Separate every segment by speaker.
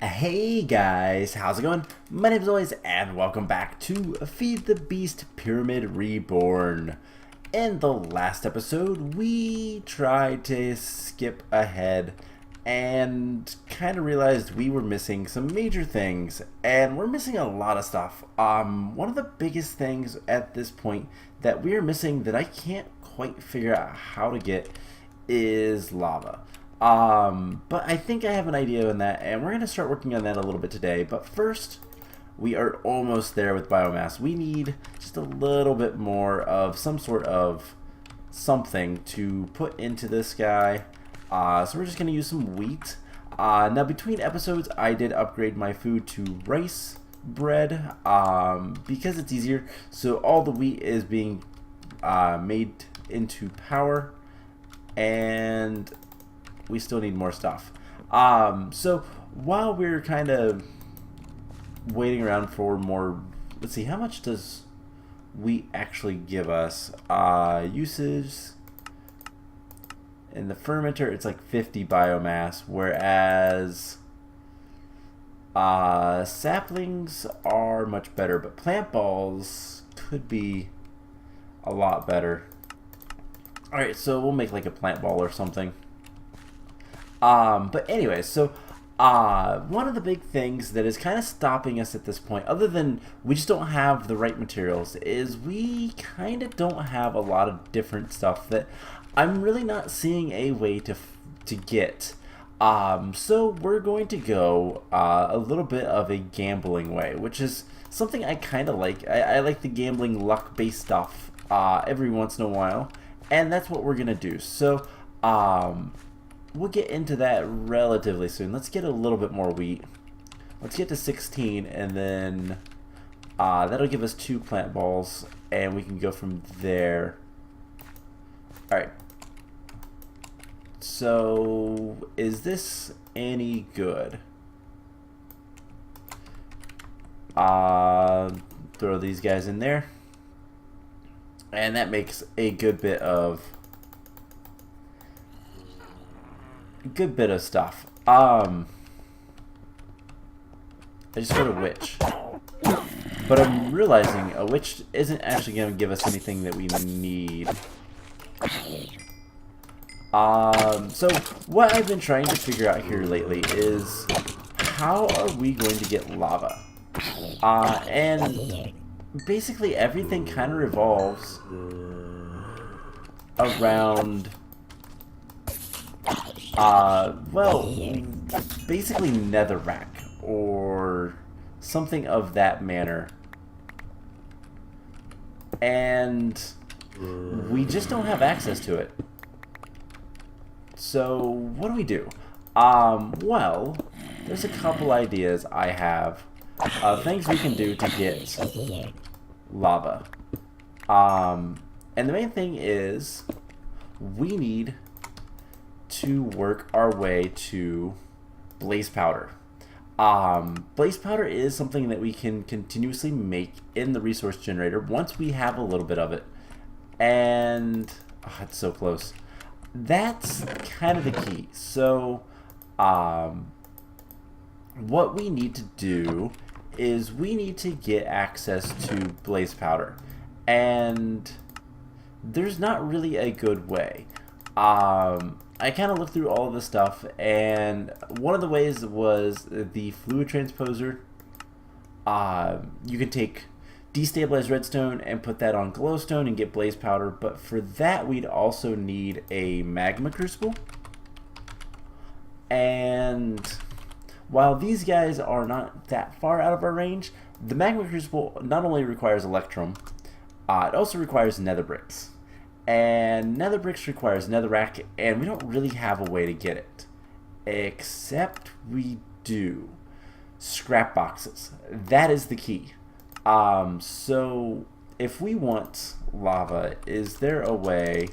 Speaker 1: Hey guys, how's it going? My name is always and welcome back to Feed the Beast Pyramid Reborn. In the last episode, we tried to skip ahead and kind of realized we were missing some major things, and we're missing a lot of stuff. One of the biggest things at this point that we are missing that I can't quite figure out how to get is lava. But I think I have an idea on that, and we're going to start working on that a little bit today. But first, we are almost there with biomass. We need just a little bit more of some sort of something to put into this guy. So we're just going to use some wheat. Now, between episodes, I did upgrade my food to rice bread because it's easier. So all the wheat is being made into power, and we still need more stuff. So while we're kind of waiting around for more, let's see, how much does wheat actually give us? Usage in the fermenter, it's like 50 biomass, whereas saplings are much better, but plant balls could be a lot better. Alright, so we'll make like a plant ball or something. But anyways, so one of the big things that is kind of stopping us at this point, other than we just don't have the right materials, is we kind of don't have a lot of different stuff that I'm really not seeing a way to get. So we're going to go a little bit of a gambling way, which is something I kind of like. I like the gambling luck-based stuff every once in a while, and that's what we're going to do. So, we'll get into that relatively soon. Let's get a little bit more wheat. Let's get to 16, and then that'll give us 2 plant balls, and we can go from there. Alright. So, is this any good? Throw these guys in there. And that makes a good bit of stuff. I just got a witch, but I'm realizing a witch isn't actually going to give us anything that we need. So what I've been trying to figure out here lately is how are we going to get lava? And basically everything kind of revolves around well, basically netherrack or something of that manner, and we just don't have access to it. So what do we do? Well, there's a couple ideas I have of things we can do to get lava. And the main thing is we need to work our way to blaze powder. Blaze powder is something that we can continuously make in the resource generator once we have a little bit of it. And it's so close. That's kind of the key. So what we need to do is we need to get access to blaze powder, and there's not really a good way. I kind of looked through all of the stuff, and one of the ways was the fluid transposer. You can take destabilized redstone and put that on glowstone and get blaze powder, but for that we'd also need a magma crucible. And while these guys are not that far out of our range, the magma crucible not only requires electrum, it also requires nether bricks. And nether bricks requires netherrack, and we don't really have a way to get it. Except we do. Scrap boxes. That is the key. So if we want lava, is there a way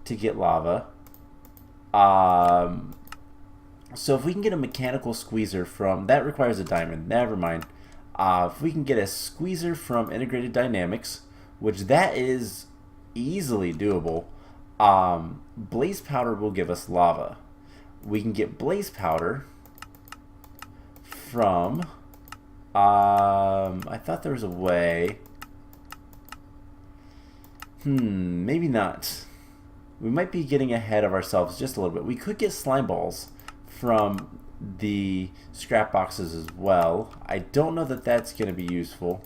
Speaker 1: to get lava? So if we can get a mechanical squeezer from, that requires a diamond, never mind. If we can get a squeezer from Integrated Dynamics, which that is easily doable, blaze powder will give us lava. We can get blaze powder from... I thought there was a way. Maybe not. We might be getting ahead of ourselves just a little bit. We could get slime balls from the scrap boxes as well. I don't know that that's going to be useful.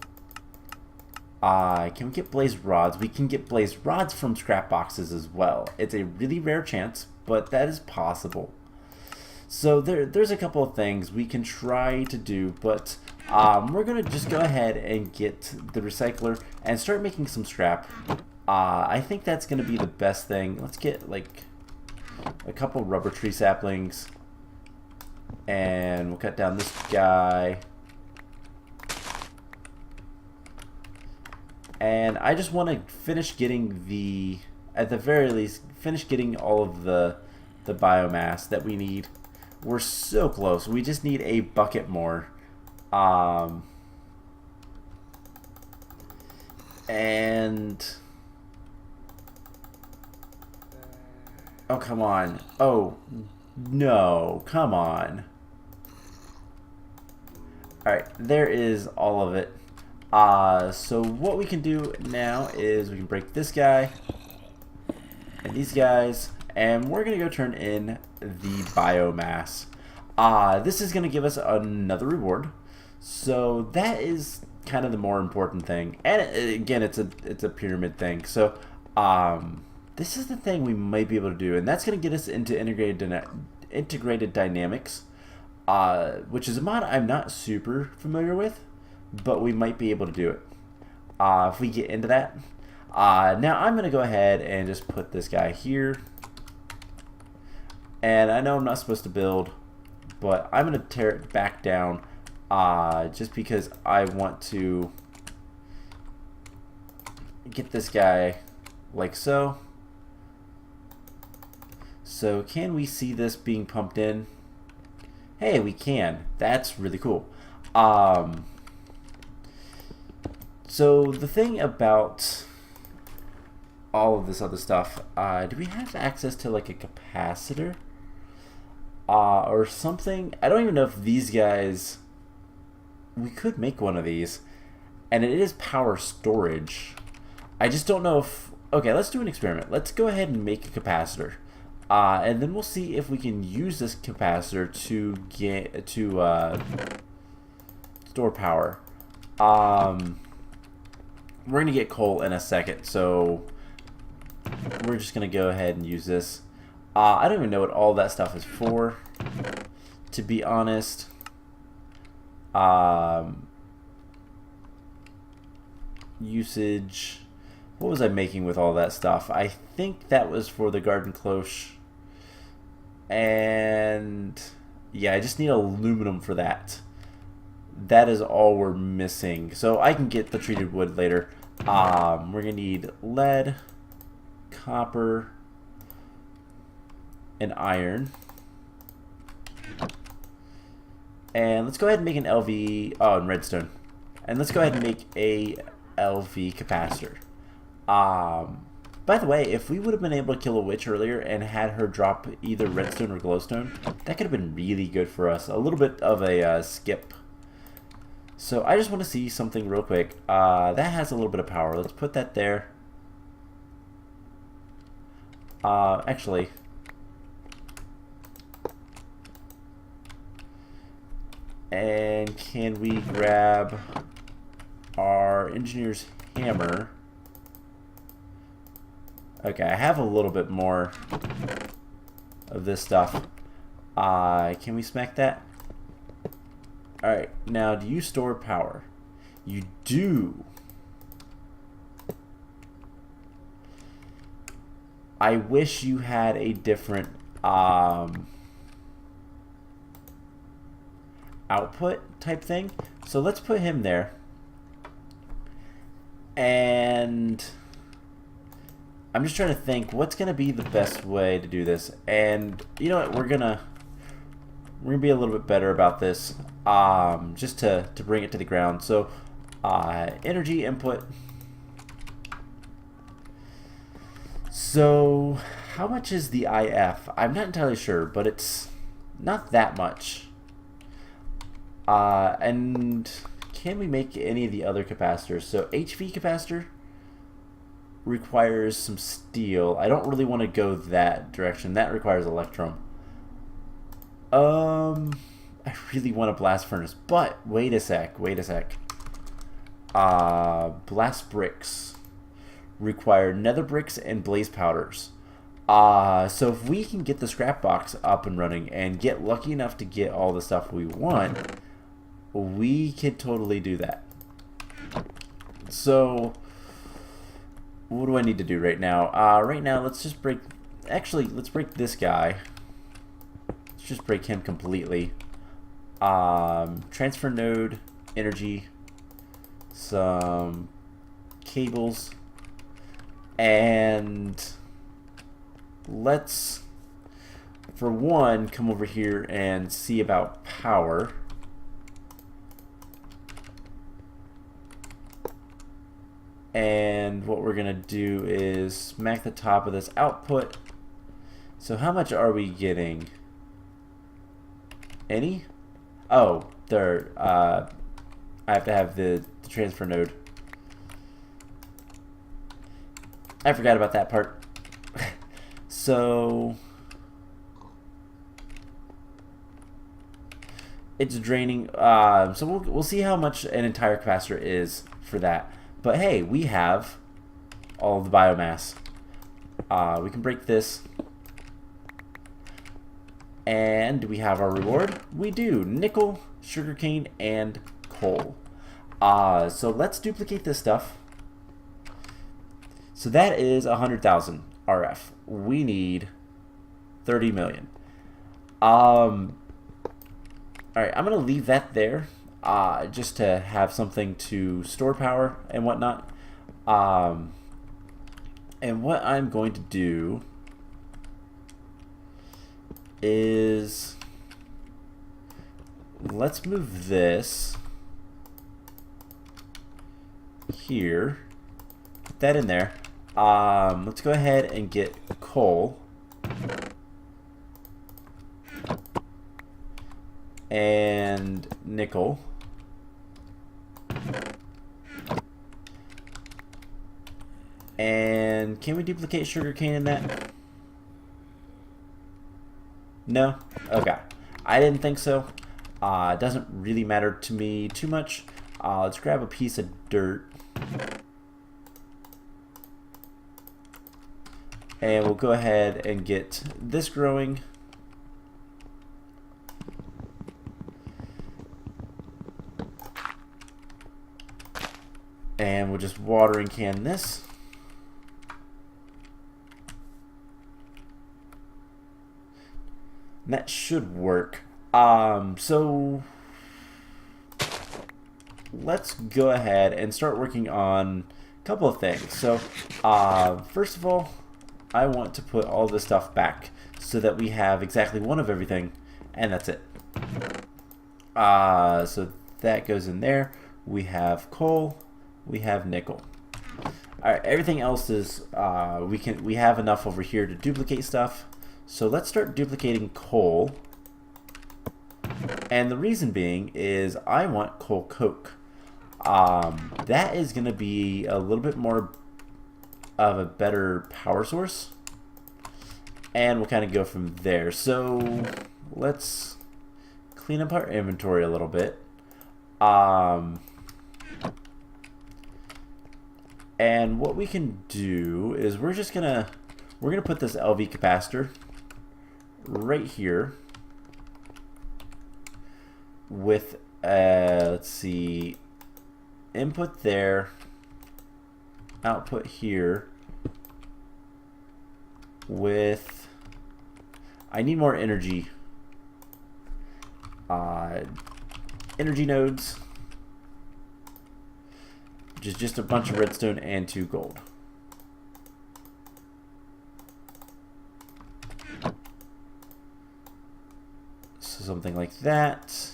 Speaker 1: Can we get blaze rods? We can get blaze rods from scrap boxes as well. It's a really rare chance, but that is possible. So there's a couple of things we can try to do, but we're going to just go ahead and get the recycler and start making some scrap. I think that's going to be the best thing. Let's get like a couple rubber tree saplings, and we'll cut down this guy. And I just want to finish getting at the very least, finish getting all of the biomass that we need. We're so close. We just need a bucket more. And... oh, come on. Oh, no. Come on. Alright, there is all of it. So what we can do now is we can break this guy and these guys, and we're going to go turn in the biomass. This is going to give us another reward. So that is kind of the more important thing. And again, it's a pyramid thing. So this is the thing we might be able to do, and that's going to get us into integrated dynamics, which is a mod I'm not super familiar with, but we might be able to do it if we get into that. Now I'm going to go ahead and just put this guy here. And I know I'm not supposed to build, but I'm going to tear it back down just because I want to get this guy like so. So can we see this being pumped in? Hey, we can. That's really cool. So the thing about all of this other stuff, do we have access to like a capacitor or something? I don't even know if these guys, we could make one of these, and it is power storage. I just don't know if, okay, let's do an experiment. Let's go ahead and make a capacitor, and then we'll see if we can use this capacitor to get store power. We're going to get coal in a second, so we're just going to go ahead and use this. I don't even know what all that stuff is for, to be honest. Usage. What was I making with all that stuff? I think that was for the garden cloche. And yeah, I just need aluminum for that. That is all we're missing. So I can get the treated wood later. We're going to need lead, copper, and iron. And let's go ahead and make an LV, and redstone. And let's go ahead and make a LV capacitor. By the way, if we would have been able to kill a witch earlier and had her drop either redstone or glowstone, that could have been really good for us. A little bit of a skip. So I just want to see something real quick. That has a little bit of power. Let's put that there. Actually, and can we grab our engineer's hammer? Okay, I have a little bit more of this stuff. Can we smack that? Alright, now do you store power? You do. I wish you had a different output type thing. So let's put him there. And I'm just trying to think what's going to be the best way to do this. And you know what, we're gonna be a little bit better about this, just to bring it to the ground. So energy input. So how much is the IF? I'm not entirely sure, but it's not that much. And can we make any of the other capacitors? So HV capacitor requires some steel. I don't really want to go that direction. That requires electrum. I really want a blast furnace, but wait a sec. Blast bricks require nether bricks and blaze powders. So if we can get the scrap box up and running and get lucky enough to get all the stuff we want, we could totally do that. So what do I need to do right now? Right now, let's just break. Actually, let's break this guy. Let's just break him completely. Transfer node, energy, some cables, and let's, for one, come over here and see about power. And what we're gonna do is smack the top of this output. So how much are we getting? Any? Oh, there. I have to have the transfer node. I forgot about that part. So it's draining. So we'll see how much an entire capacitor is for that. But hey, we have all the biomass. We can break this. And do we have our reward? We do. Nickel, sugarcane, and coal. So let's duplicate this stuff. So that is 100,000 RF. We need 30 million. Alright, I'm going to leave that there. Just to have something to store power and whatnot. And what I'm going to do is let's move this here, put that in there. Let's go ahead and get coal and nickel. And can we duplicate sugarcane in that? No? Okay. I didn't think so. It doesn't really matter to me too much. Let's grab a piece of dirt. And we'll go ahead and get this growing. And we'll just watering can this. And that should work. So let's go ahead and start working on a couple of things. So first of all, I want to put all this stuff back so that we have exactly one of everything, and that's it. So that goes in there. We have coal, we have nickel. Alright, everything else is we have enough over here to duplicate stuff. So let's start duplicating coal. And the reason being is I want coal coke. That is going to be a little bit more of a better power source. And we'll kind of go from there. So let's clean up our inventory a little bit. And what we can do is we're gonna put this LV capacitor right here with let's see, input there, output here, with, I need more energy, energy nodes, which is just a bunch of redstone and 2 gold. So something like that.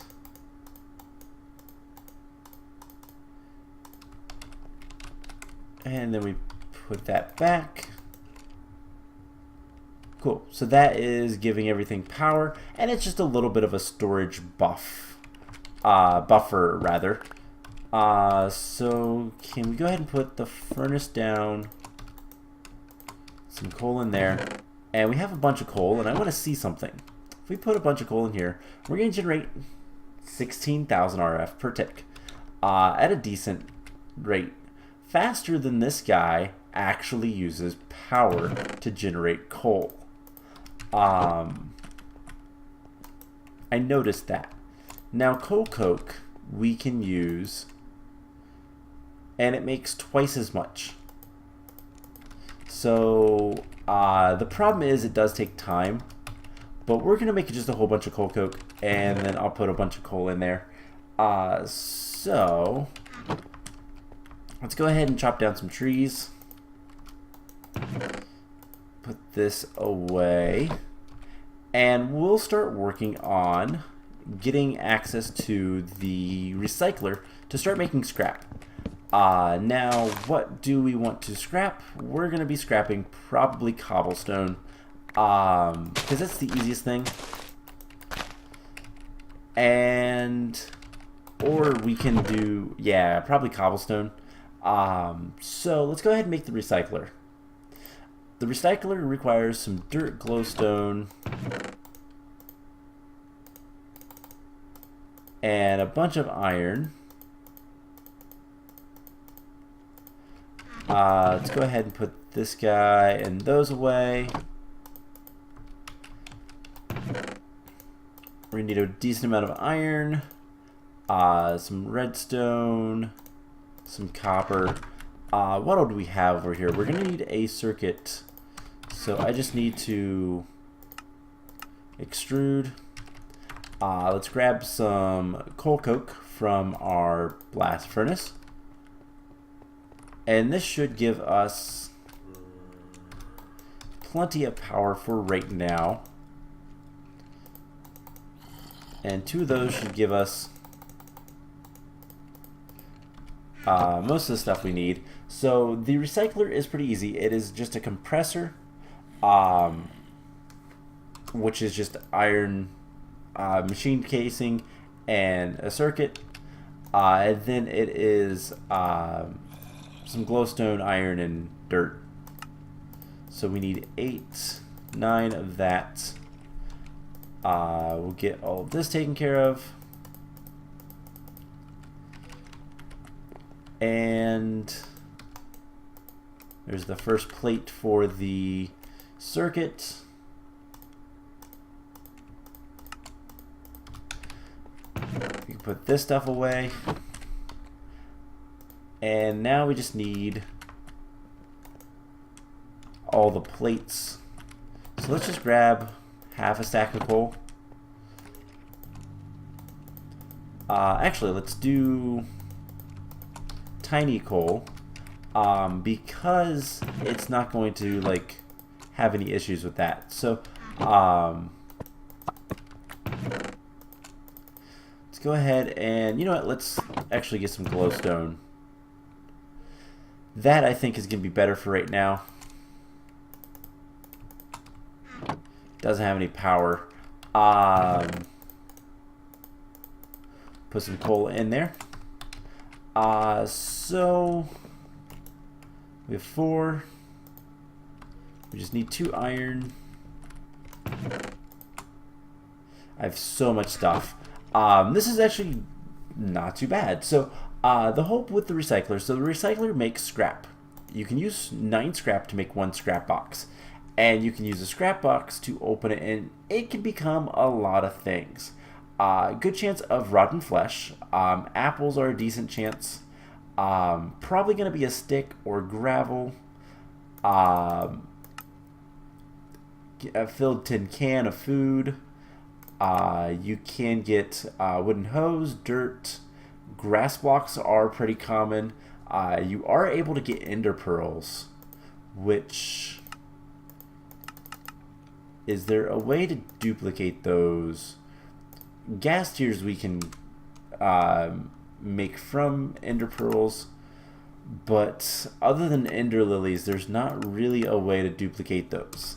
Speaker 1: And then we put that back. Cool. So that is giving everything power, and it's just a little bit of a storage buff. buffer rather. So can we go ahead and put the furnace down, some coal in there, and we have a bunch of coal, and I want to see something. If we put a bunch of coal in here, we're going to generate 16,000 RF per tick at a decent rate, faster than this guy actually uses power to generate coal. I noticed that. Now coal coke we can use, and it makes twice as much. So the problem is it does take time, but we're gonna make just a whole bunch of coal coke, and then I'll put a bunch of coal in there. So let's go ahead and chop down some trees. Put this away, and we'll start working on getting access to the recycler to start making scrap. Now, what do we want to scrap? We're going to be scrapping probably cobblestone, because that's the easiest thing. Or we can do, yeah, probably cobblestone. So let's go ahead and make the recycler. The recycler requires some dirt, glowstone, and a bunch of iron. Let's go ahead and put this guy and those away. We're going to need a decent amount of iron, some redstone, some copper. What all do we have over here? We're going to need a circuit. So I just need to extrude. Let's grab some coal coke from our blast furnace. And this should give us plenty of power for right now. And 2 of those should give us most of the stuff we need. So the recycler is pretty easy. It is just a compressor, which is just iron machine casing and a circuit. And then it is some glowstone, iron, and dirt. So we need 8, 9 of that. We'll get all of this taken care of. And there's the first plate for the circuit. We can put this stuff away. And now we just need all the plates. So let's just grab half a stack of coal. Actually, let's do tiny coal, because it's not going to like have any issues with that. So let's go ahead and, you know what, let's actually get some glowstone. That I think is going to be better for right now. Doesn't have any power. Put some coal in there. So we have 4. We just need 2 iron. I have so much stuff. This is actually not too bad. So the hope with the recycler, so the recycler makes scrap. You can use 9 scrap to make 1 scrap box. And you can use a scrap box to open it, and it can become a lot of things. Good chance of rotten flesh. Apples are a decent chance. Probably going to be a stick or gravel. A filled tin can of food. You can get wooden hose, dirt. Grass blocks are pretty common. You are able to get ender pearls, which... Is there a way to duplicate those? Gas tiers we can make from ender pearls, but other than ender lilies, there's not really a way to duplicate those.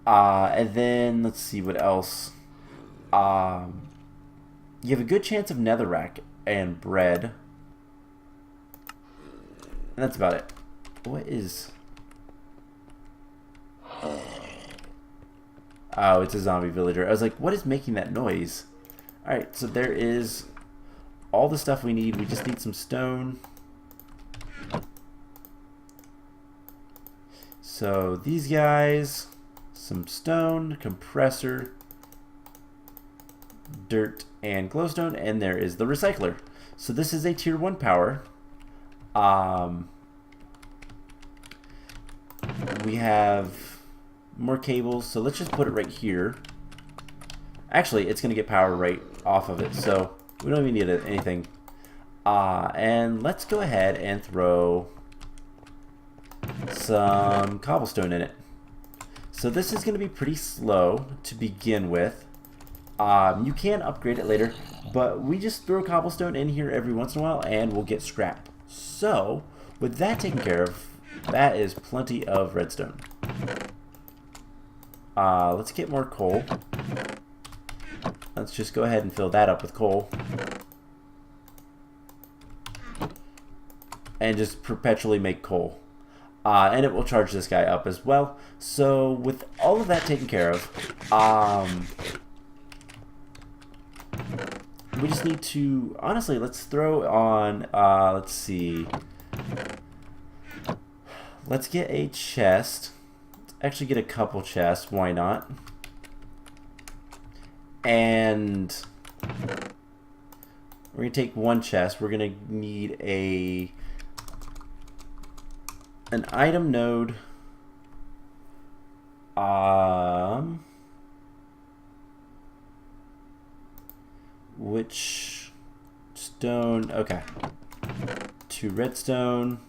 Speaker 1: And then let's see what else. you have a good chance of netherrack and bread. And that's about it. What is... Oh, it's a zombie villager. I was like, what is making that noise? Alright, so there is all the stuff we need. We just need some stone. So these guys, some stone, compressor, dirt, and glowstone, and there is the recycler. So this is a tier 1 power. We have more cables, so let's just put it right here. Actually, it's going to get power right off of it, so we don't even need anything. And let's go ahead and throw some cobblestone in it. So this is going to be pretty slow to begin with. You can upgrade it later, but we just throw cobblestone in here every once in a while and we'll get scrap. So with that taken care of, that is plenty of redstone. Let's get more coal. Let's just go ahead and fill that up with coal. And just perpetually make coal. And it will charge this guy up as well. So with all of that taken care of, we just need to, honestly, let's throw on, let's see. Let's get a chest. Let's actually get a couple chests, why not? And we're going to take one chest. We're going to need an item node. Which stone? Okay. 2 redstone.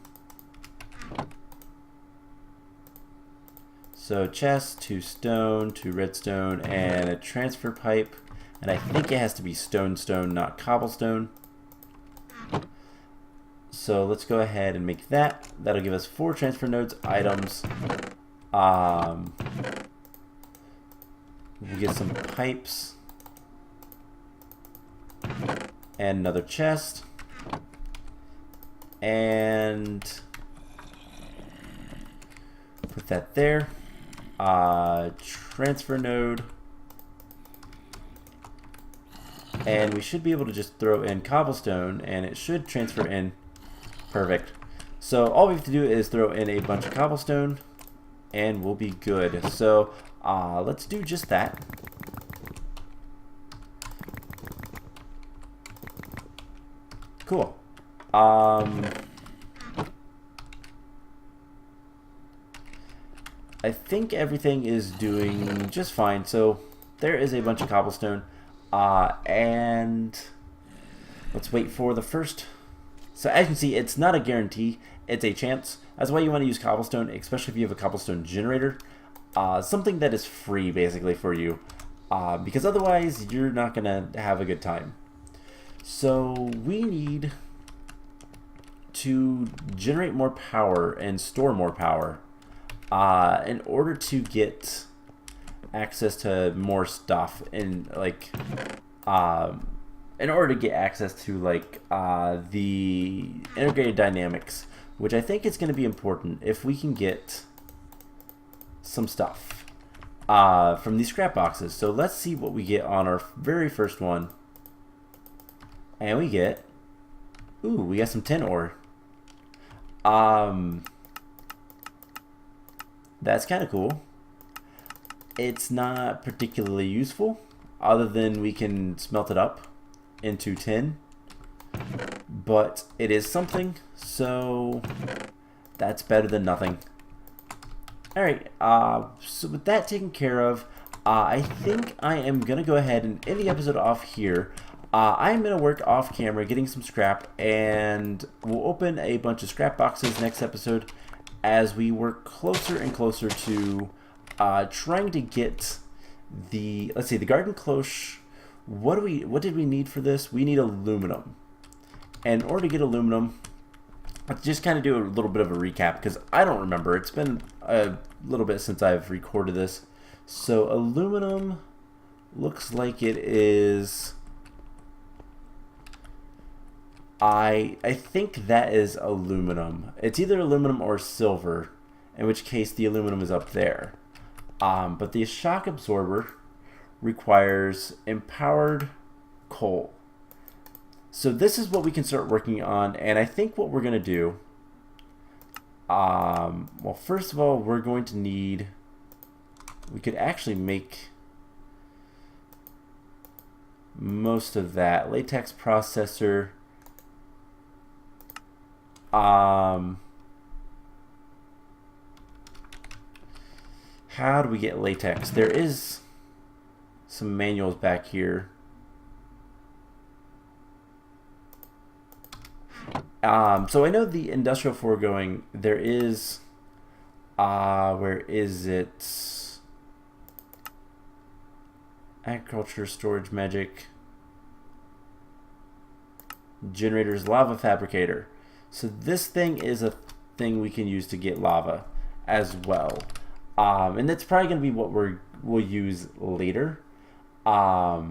Speaker 1: So chest, 2 stone, 2 redstone, and a transfer pipe. And I think it has to be stone, not cobblestone. So let's go ahead and make that. That'll give us 4 transfer nodes, items. We'll get some pipes. And another chest. And put that there. Transfer node. And we should be able to just throw in cobblestone and it should transfer in. Perfect. So all we have to do is throw in a bunch of cobblestone and we'll be good. So let's do just that. Cool. I think everything is doing just fine. So there is a bunch of cobblestone. And let's wait for the first. So as you can see, it's not a guarantee, it's a chance. That's why you want to use cobblestone, especially if you have a cobblestone generator. Something that is free basically for you. Because otherwise you're not going to have a good time. So we need to generate more power and store more power in order to get access to more stuff and like in order to get access to like the integrated dynamics, which I think is going to be important if we can get some stuff from these scrap boxes. So let's see what we get on our very first one. And we get, ooh, we got some tin ore. That's kind of cool. It's not particularly useful, other than we can smelt it up into tin. But it is something, so that's better than nothing. Alright, so with that taken care of, I think I am going to go ahead and end the episode off here. I'm going to work off camera getting some scrap, and we'll open a bunch of scrap boxes next episode as we work closer and closer to trying to get the, let's see, the garden cloche. What did we need for this? We need aluminum. And in order to get aluminum, let's just kind of do a little bit of a recap because I don't remember. It's been a little bit since I've recorded this. So aluminum looks like it is I think that is aluminum. It's either aluminum or silver, in which case the aluminum is up there. But the shock absorber requires empowered coal. So this is what we can start working on, and I think what we're going to do, well, first of all, we're going to need, we could actually make most of that. Latex processor. How do we get latex? There is some manuals back here. So I know the industrial foregoing, there is, where is it? Agriculture, storage, magic, generators, lava fabricator. So this thing is a thing we can use to get lava as well. And that's probably going to be what we'll use later. Where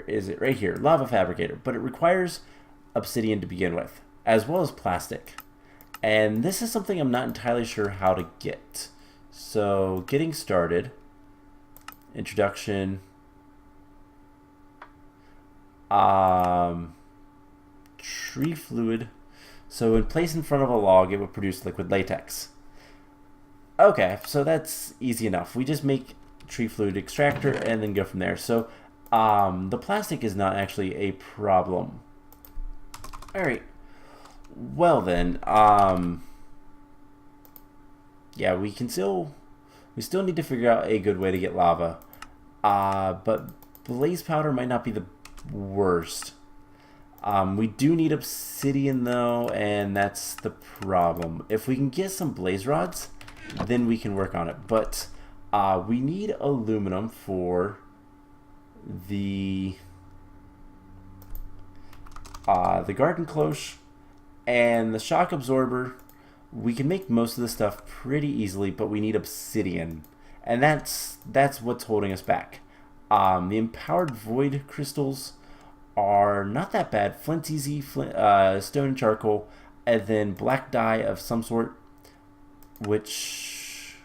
Speaker 1: is it? Right here, lava fabricator. But it requires obsidian to begin with, as well as plastic. And this is something I'm not entirely sure how to get. So getting started, introduction, tree fluid. So when placed in front of a log, it will produce liquid latex. Okay, so that's easy enough. We just make tree fluid extractor and then go from there. So the plastic is not actually a problem. Alright, well then, yeah, we still need to figure out a good way to get lava, but blaze powder might not be the worst. We do need obsidian though, and that's the problem. If we can get some blaze rods, then we can work on it, but we need aluminum for the garden cloche and the shock absorber. We can make most of the stuff pretty easily, but we need obsidian, and that's what's holding us back. The empowered void crystals are not that bad. Flint's easy, stone and charcoal, and then black dye of some sort, which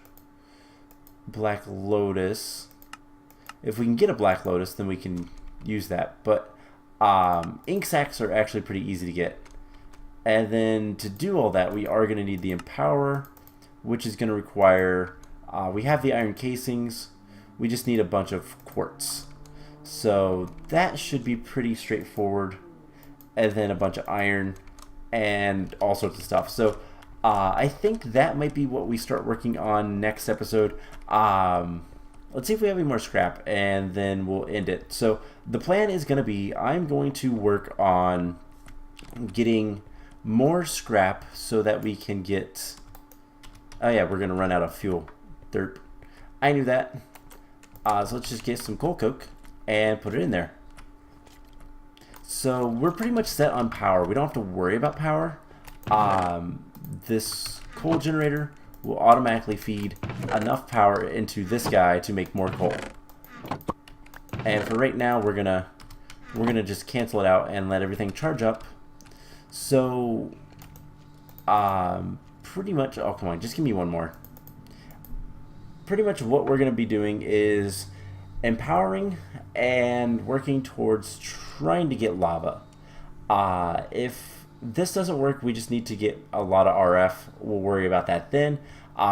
Speaker 1: black lotus. If we can get a black lotus, then we can use that, but ink sacs are actually pretty easy to get. And then to do all that, we are going to need the empower, which is going to require, we have the iron casings, we just need a bunch of quartz. So that should be pretty straightforward. And then a bunch of iron and all sorts of stuff. So I think that might be what we start working on next episode. Let's see if we have any more scrap, and then we'll end it. So the plan is going to be, I'm going to work on getting more scrap so that we can get, oh yeah, we're going to run out of fuel. Derp. I knew that. So let's just get some coal coke and put it in there. So we're pretty much set on power. We don't have to worry about power. This coal generator will automatically feed enough power into this guy to make more coal. And for right now, we're gonna just cancel it out and let everything charge up. So pretty much, oh come on, just give me one more. Pretty much what we're gonna be doing is empowering and working towards trying to get lava. If this doesn't work, we just need to get a lot of RF. We'll worry about that then.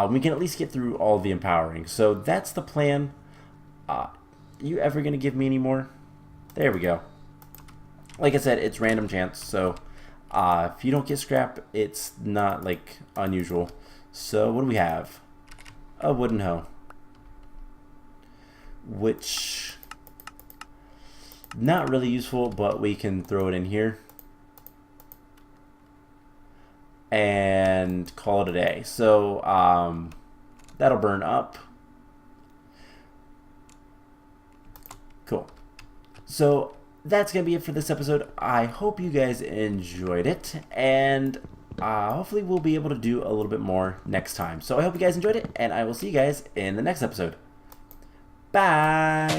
Speaker 1: We can at least get through all the empowering. So that's the plan. You ever going to give me any more? There we go. Like I said, it's random chance. So if you don't get scrap, it's not like unusual. So what do we have? A wooden hoe. Which, not really useful, but we can throw it in here and call it a day. So that'll burn up. Cool. So that's gonna be it for this episode. I hope you guys enjoyed it, and hopefully we'll be able to do a little bit more next time. So I hope you guys enjoyed it, and I will see you guys in the next episode. Bye.